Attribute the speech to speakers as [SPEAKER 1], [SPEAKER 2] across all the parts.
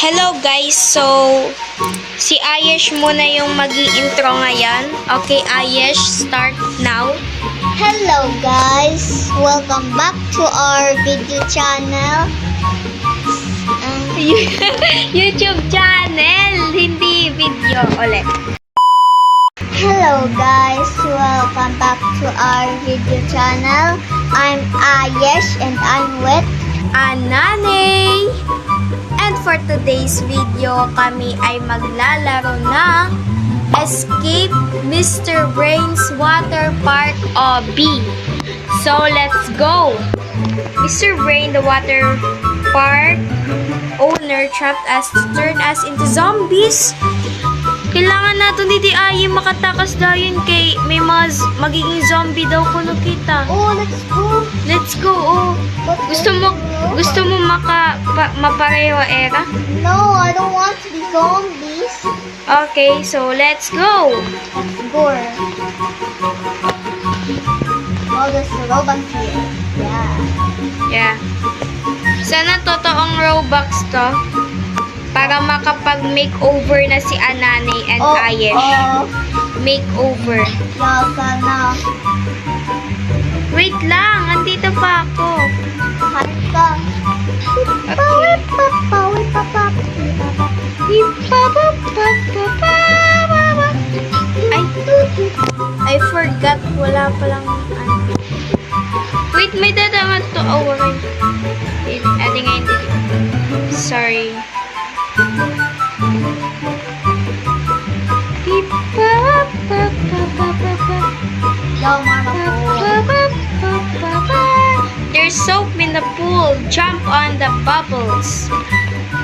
[SPEAKER 1] Hello guys, so si Ayesh muna yung mag-i-intro ngayon. Okay, Ayesh, start now.
[SPEAKER 2] Hello guys, welcome back to our video channel.
[SPEAKER 1] YouTube channel, hindi video ulit.
[SPEAKER 2] Hello guys, welcome back to our video channel. I'm Ayesh and I'm with
[SPEAKER 1] Anane. And for today's video, kami ay maglalaro ng Escape Mr. Brain's Water Park Obby. So, let's go! Mr. Brain, the water park owner, trapped us to turn us into zombies. Kailangan natin dito ay makatakas dayon kay may magiging zombie daw kuno kita.
[SPEAKER 2] Oh, let's go.
[SPEAKER 1] Let's go, oh. Gusto mo mapareho era?
[SPEAKER 2] No, I don't want to be zombies.
[SPEAKER 1] Okay, so let's go.
[SPEAKER 2] Let's go. Oh, there's a robot here.
[SPEAKER 1] Yeah. Sana totoong Robux to. Para makapag-makeover na si Anane and Ayesh. Makeover.
[SPEAKER 2] Yeah, sana.
[SPEAKER 1] Wait lang, andito pa ako.
[SPEAKER 2] Hanta.
[SPEAKER 1] Okay. I forgot. Wala palang ano. Wait, may dadaman to. Oh, okay. Adding nga hindi. Sorry. There's soap in the pool. Jump on the bubbles.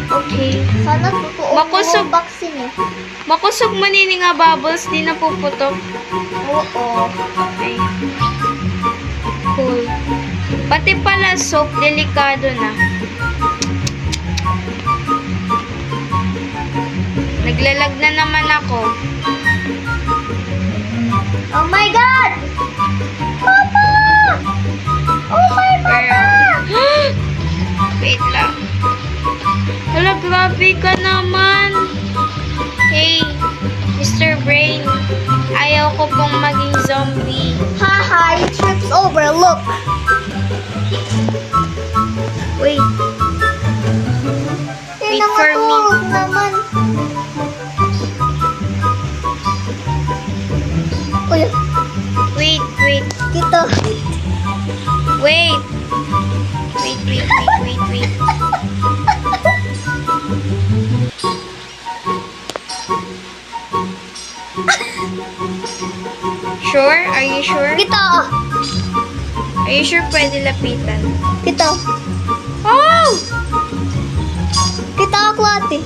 [SPEAKER 1] Okay.
[SPEAKER 2] Sana totoo
[SPEAKER 1] Makusog.
[SPEAKER 2] vaccine eh.
[SPEAKER 1] Makusog manini nga bubbles. Di na puputok.
[SPEAKER 2] Oo.
[SPEAKER 1] Okay. Cool. Pati pala soap, delikado na. Naglalag na naman ako.
[SPEAKER 2] Oh my God! Papa! Oh my Papa!
[SPEAKER 1] Wait lang. Hala, grabe ka naman. Hey, Mr. Brain. Ayaw ko pong maging zombie.
[SPEAKER 2] Haha, he trips over. Look.
[SPEAKER 1] Wait. Wait for me.
[SPEAKER 2] Natulog naman. Uy,
[SPEAKER 1] Wait.
[SPEAKER 2] dito.
[SPEAKER 1] Wait. Wait. Sure? Are you sure?
[SPEAKER 2] Dito.
[SPEAKER 1] Are you sure pwede lapitan?
[SPEAKER 2] Dito.
[SPEAKER 1] Oh!
[SPEAKER 2] Kita ako ate.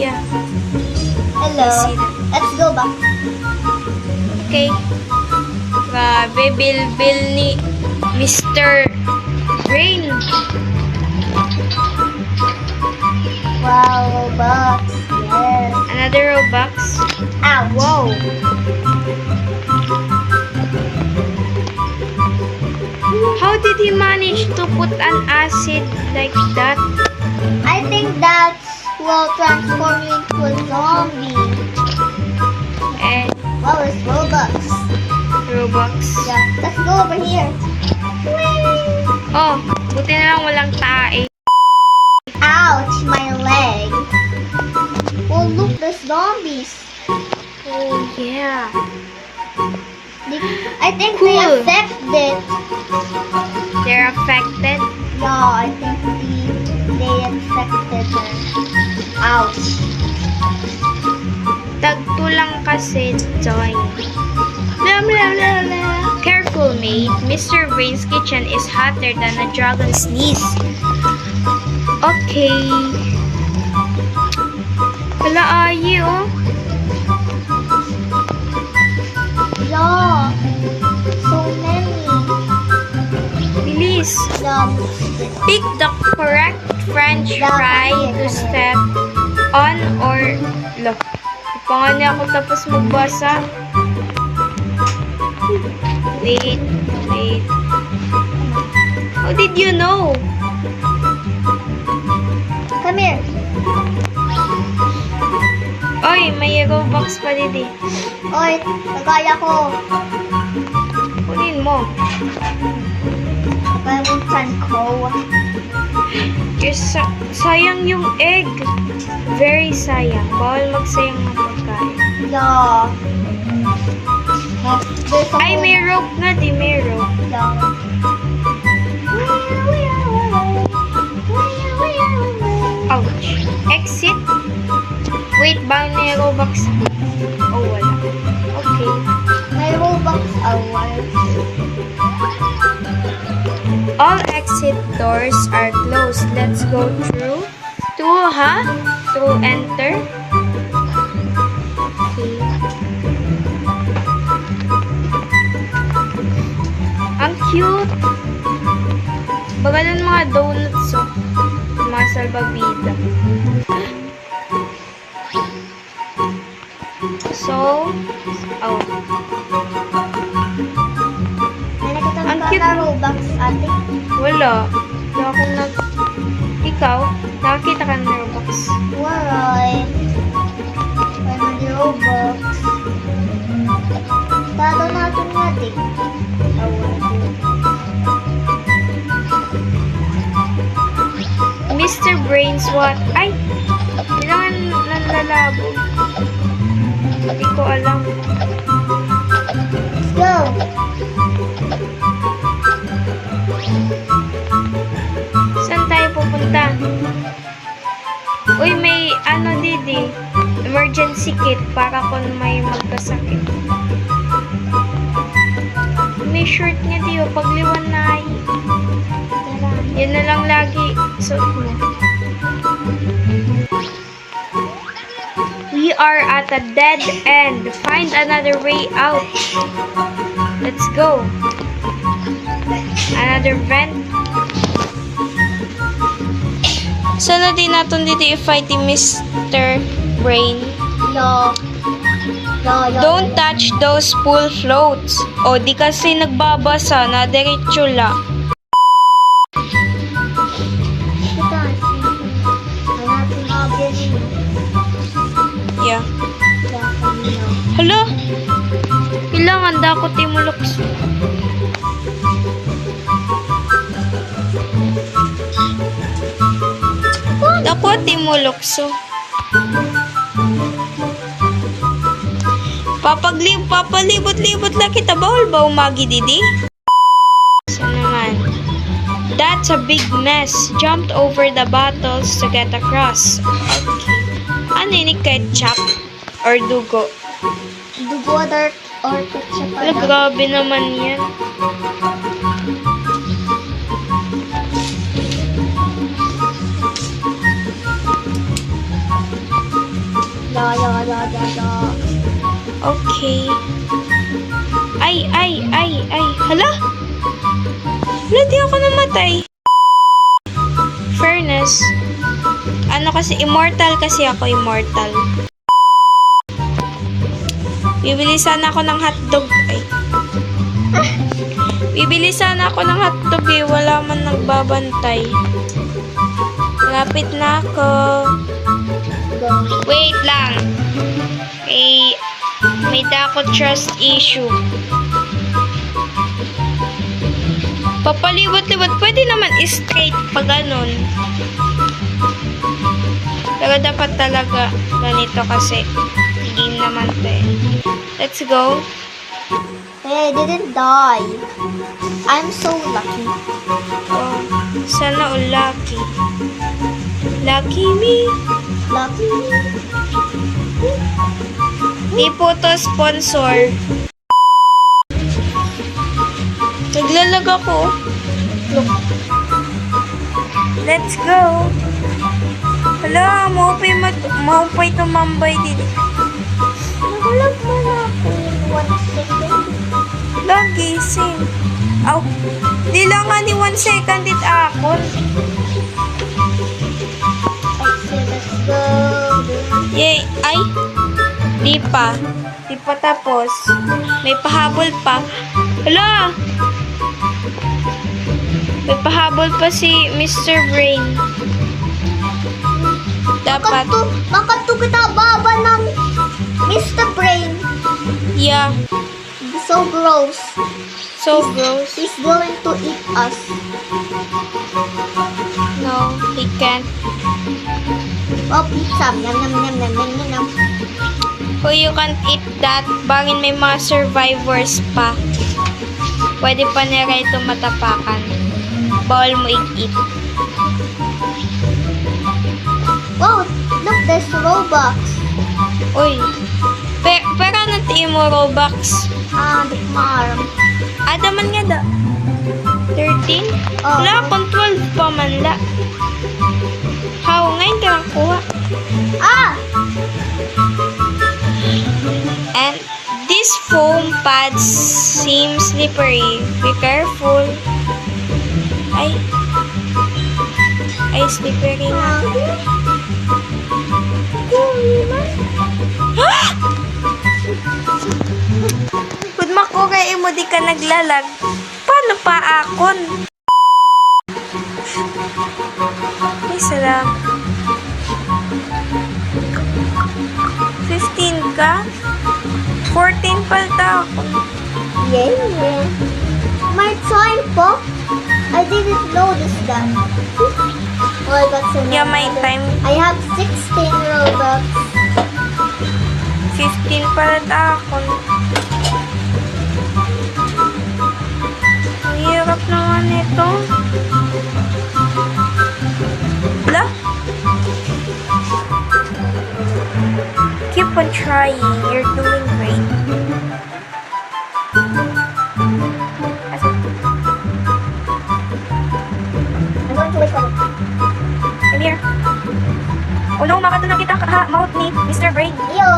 [SPEAKER 1] Yeah.
[SPEAKER 2] Hello.
[SPEAKER 1] I see that.
[SPEAKER 2] Let's go back.
[SPEAKER 1] Okay. Grabe, bil ni Mr. Brain.
[SPEAKER 2] Wow, Robux. Yes.
[SPEAKER 1] Another Robux.
[SPEAKER 2] Ow.
[SPEAKER 1] Wow. How did he manage to put an acid like that?
[SPEAKER 2] I think that will transform you into a zombie.
[SPEAKER 1] And
[SPEAKER 2] Wow, it's Robux.
[SPEAKER 1] Robux.
[SPEAKER 2] Yeah, let's go over here.
[SPEAKER 1] Oh, buti na lang walang tae.
[SPEAKER 2] Ouch, my leg. Oh, look, there's zombies.
[SPEAKER 1] Oh, yeah.
[SPEAKER 2] I think
[SPEAKER 1] Cool.
[SPEAKER 2] they affected.
[SPEAKER 1] They're affected.
[SPEAKER 2] Yeah, I think they affected her. Ouch.
[SPEAKER 1] Tagto lang kasi, join. Blah, blah, blah, blah. Careful, mate. Mr. Brain's kitchen is hotter than a dragon's sneeze. Okay. Wala ayi, oh.
[SPEAKER 2] Yeah. So many.
[SPEAKER 1] Bilis.
[SPEAKER 2] Yeah.
[SPEAKER 1] Pick the correct French fry to step on or... Look. Di pa nga niya ako tapos magbasa. Wait. How did you know?
[SPEAKER 2] Come here.
[SPEAKER 1] Oy, may Robux pa didi.
[SPEAKER 2] Oy, kagaya ko.
[SPEAKER 1] Kunin mo.
[SPEAKER 2] Kalimutan ko.
[SPEAKER 1] Yes, sayang yung egg. Very sayang. Bawal magsayang ng pagkain.
[SPEAKER 2] Yeah. There's a
[SPEAKER 1] Ay, may rope nga di, may rope.
[SPEAKER 2] Yeah.
[SPEAKER 1] Ouch. Exit. Wait, bawal na yung Robux. Oh, wala. Okay.
[SPEAKER 2] May Robux award.
[SPEAKER 1] All exit doors are closed. Let's go through. Through enter. Okay. Ang cute. Bagalan mga donuts, oh. Mga salbabida. So, oh.
[SPEAKER 2] May nakita
[SPEAKER 1] Ang
[SPEAKER 2] mo
[SPEAKER 1] cute
[SPEAKER 2] ba na
[SPEAKER 1] mo.
[SPEAKER 2] Robux, ate?
[SPEAKER 1] Wala. Wala akong Ikaw? Nakakita ka ng Robux?
[SPEAKER 2] Why? May mga Robux. Tato natin natin. Award.
[SPEAKER 1] Mr. Brains, what? Ay! Kailangan nanlalabog. Hindi ko alam.
[SPEAKER 2] Let's go!
[SPEAKER 1] Saan tayo pupunta? Uy, may ano didi. Emergency kit para kung may magkasakit. May short nga diyo. Pagliwan na ay. Yan na lang lagi. Suot mo. We are at a dead end. Find another way out. Let's go. Another vent. Sana din natin dito i-fight ni Mr. Brain.
[SPEAKER 2] Yo.
[SPEAKER 1] Don't touch those pool floats. O, di kasi nagbabasa na diretso lang.
[SPEAKER 2] Kita. Hanapin object niyo.
[SPEAKER 1] Yeah.
[SPEAKER 2] Kaya kanina.
[SPEAKER 1] Hala? Kailangan dako timulok. Dako timulokso. Papalibot-libot lang kita. Bawal ba umagi, didi? Saan naman? That's a big mess. Jumped over the bottles to get across. Okay. Ano yun? Ketchup? Or dugo?
[SPEAKER 2] Dugo or ketchup
[SPEAKER 1] Wala, grabe naman yan.
[SPEAKER 2] La.
[SPEAKER 1] Okay. Ay. Hala? Hala, di ako namatay. Fairness. Ano kasi, immortal kasi ako, immortal. Bibili sana ako ng hotdog. Ay. Bibili sana ako ng hotdog eh. Wala man nagbabantay. Lapit na ako. Wait lang. May dako trust issue. Papalibot-libot. Pwede naman straight pag ganun. Pero dapat talaga ganito kasi game naman to eh. Let's go.
[SPEAKER 2] Hey, I didn't die. I'm so lucky.
[SPEAKER 1] Oh, sana all lucky. Lucky me.
[SPEAKER 2] Lucky.
[SPEAKER 1] Di po to sponsor. Naglalag ako. Look. Let's go. Hala, maupay tumambay dito.
[SPEAKER 2] Nagulag mo na ako. 1 second.
[SPEAKER 1] Lang, gising. Aw, di lang nga ni 1 second it akon.
[SPEAKER 2] Let's go.
[SPEAKER 1] Yay, ay. Di pa. Di pa tapos. May pahabol pa. Hala! May pahabol pa si Mr. Brain. Dapat.
[SPEAKER 2] Makato kita baba ng Mr. Brain.
[SPEAKER 1] Yeah.
[SPEAKER 2] So gross.
[SPEAKER 1] So gross.
[SPEAKER 2] He's going to eat us.
[SPEAKER 1] No, he can't.
[SPEAKER 2] Oh, pizza. Yum, yum, yum, yum, yum, yum, yum.
[SPEAKER 1] Oh, you can't eat that. Bangin may mga survivors pa. Pwede pa nila ito matapakan. Bawal mo i-eat.
[SPEAKER 2] Oh, look, there's Robux.
[SPEAKER 1] Uy. Pero natiin mo Robux.
[SPEAKER 2] Di ko maaram.
[SPEAKER 1] Adaman nga da. 13?
[SPEAKER 2] Oh.
[SPEAKER 1] Wala akong 12 pa man la. How ngayon ka lang kuha. And this foam pad seems slippery. Be careful. Ay. Ay, slippery na. Kung makuray mo di ka naglalag, paano pa akon? Ay, salamat. 15 ka? 14 palta ako.
[SPEAKER 2] Yeah. My time po? I didn't notice that. Oh, I got some.
[SPEAKER 1] Yeah, my time.
[SPEAKER 2] I have 16 Robux.
[SPEAKER 1] 15 palta ako. Ang hirap naman ito. Wala? Keep on trying. You're doing great.
[SPEAKER 2] I'm going to wait for it.
[SPEAKER 1] Come here. Oh no, makato na kita mouth ni Mr. Brain.
[SPEAKER 2] Yo!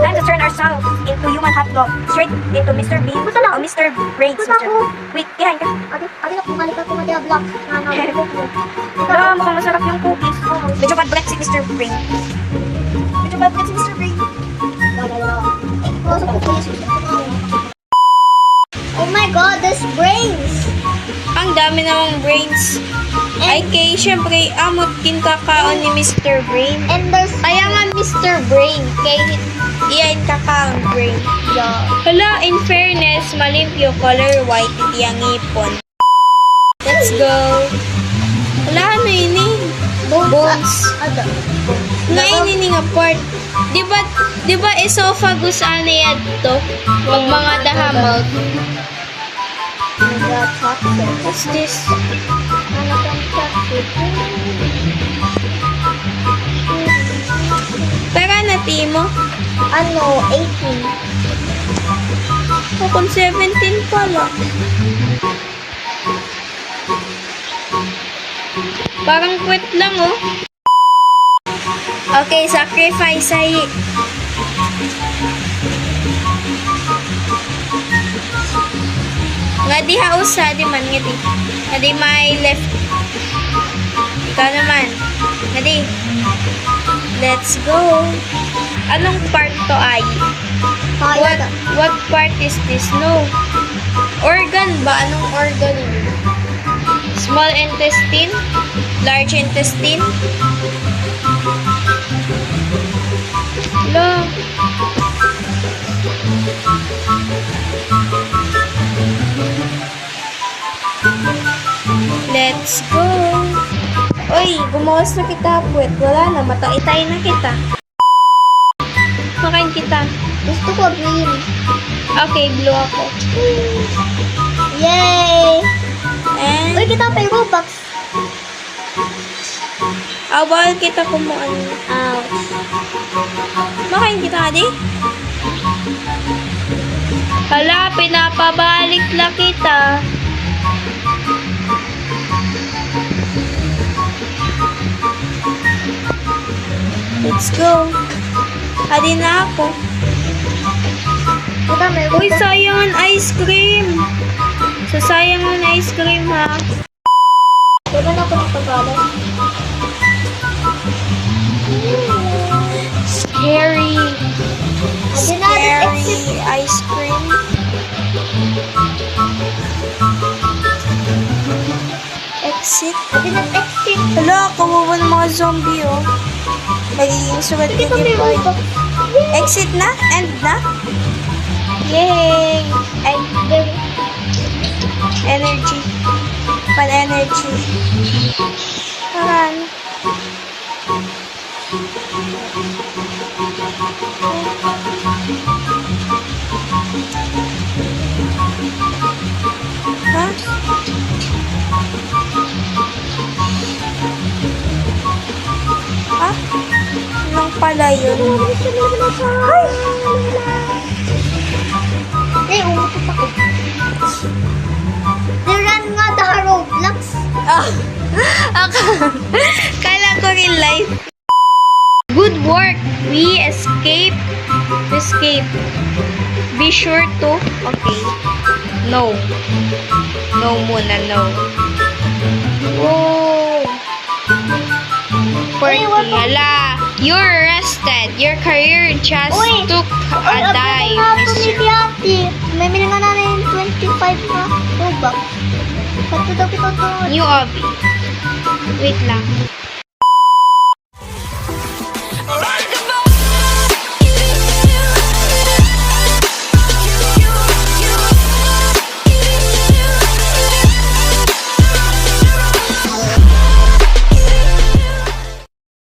[SPEAKER 1] Time to turn ourselves into human hotdog. Straight into Mr. Bean.
[SPEAKER 2] Gusto lang.
[SPEAKER 1] Oh, Mr. Brains.
[SPEAKER 2] Gusto
[SPEAKER 1] Mr.
[SPEAKER 2] ako.
[SPEAKER 1] Wait, kihain ka.
[SPEAKER 2] Adi na kumalik ako mag-vlog.
[SPEAKER 1] Wala, mukhang masarap yung cookies. Medyo bad breath si Mr. Brain. Medyo bad breath si Mr. Brain.
[SPEAKER 2] Oh my god, there's brains!
[SPEAKER 1] Ang dami namang brains. Ay, kay syempre, amot kinkakaon ni Mr. Brain.
[SPEAKER 2] And there's...
[SPEAKER 1] Kaya nga Mr. Brain, kay iyan kakaon brain.
[SPEAKER 2] Yeah.
[SPEAKER 1] Hala, in fairness, malimpyo, color white, iti ang ipon. Let's go. Hala, ano yun eh? Bones.
[SPEAKER 2] Ada.
[SPEAKER 1] Ngayon ini nga part. Di ba esophagus ano yan to? Pag mga dahamag.
[SPEAKER 2] Chocolate.
[SPEAKER 1] What's this?
[SPEAKER 2] Ano kang chocolate?
[SPEAKER 1] Pero nati mo?
[SPEAKER 2] Ano, 18.
[SPEAKER 1] Kung 17 pala. Parang quit lang oh. Okay, sacrifice ay. Nga di hausa, di man, nga di. Nga di may left. Ikaw naman. Nga di. Let's go. Anong part to ay? What part is this? No. Organ ba? Anong organ yun? Small intestine? Large intestine? Hello? Let's go. Uy, gumawas na kita, puwet. Wala na, mataitay na kita. Makain kita.
[SPEAKER 2] Gusto ko green.
[SPEAKER 1] Okay, blue ako.
[SPEAKER 2] Yay!
[SPEAKER 1] And,
[SPEAKER 2] Uy, kita pa yung Robux.
[SPEAKER 1] bawal kita kumuan.
[SPEAKER 2] Ouch.
[SPEAKER 1] Makain kita, adi? Hala, pinapabalik lang kita. Let's go. Adi na ako.
[SPEAKER 2] Kita may
[SPEAKER 1] Uy,
[SPEAKER 2] Robux.
[SPEAKER 1] sayang ang ice cream. Sasayang ang ice cream, ha?
[SPEAKER 2] Wala na ako ng pagkalas.
[SPEAKER 1] Scary.
[SPEAKER 2] Adi na,
[SPEAKER 1] Scary
[SPEAKER 2] exit.
[SPEAKER 1] ice cream. Exit.
[SPEAKER 2] Adi na, exit.
[SPEAKER 1] Hala, kawawa ng mga zombie, oh. Magiging sugat
[SPEAKER 2] Hindi
[SPEAKER 1] ka
[SPEAKER 2] pa
[SPEAKER 1] din po.
[SPEAKER 2] meron pa.
[SPEAKER 1] Exit na? End na? Yay! Ay, energy. Pan-energy. Paran. Ha? Ha? Anong pala yun?
[SPEAKER 2] Ay! Eh, umutot ako. Niran nga the Roblox.
[SPEAKER 1] Ah, kala ko rin life. Good work. We escape. Escape. Be sure to. Okay. No. No muna, no. Whoa.
[SPEAKER 2] Uy, what the-
[SPEAKER 1] Hala. You're arrested. Your career just
[SPEAKER 2] Uy!
[SPEAKER 1] took
[SPEAKER 2] Ay,
[SPEAKER 1] a dive,
[SPEAKER 2] nga ito ni
[SPEAKER 1] mister.
[SPEAKER 2] Ate. May mili nga na yung 25 na Robux. Ba't daw kita to?
[SPEAKER 1] New Obi. Wait lang.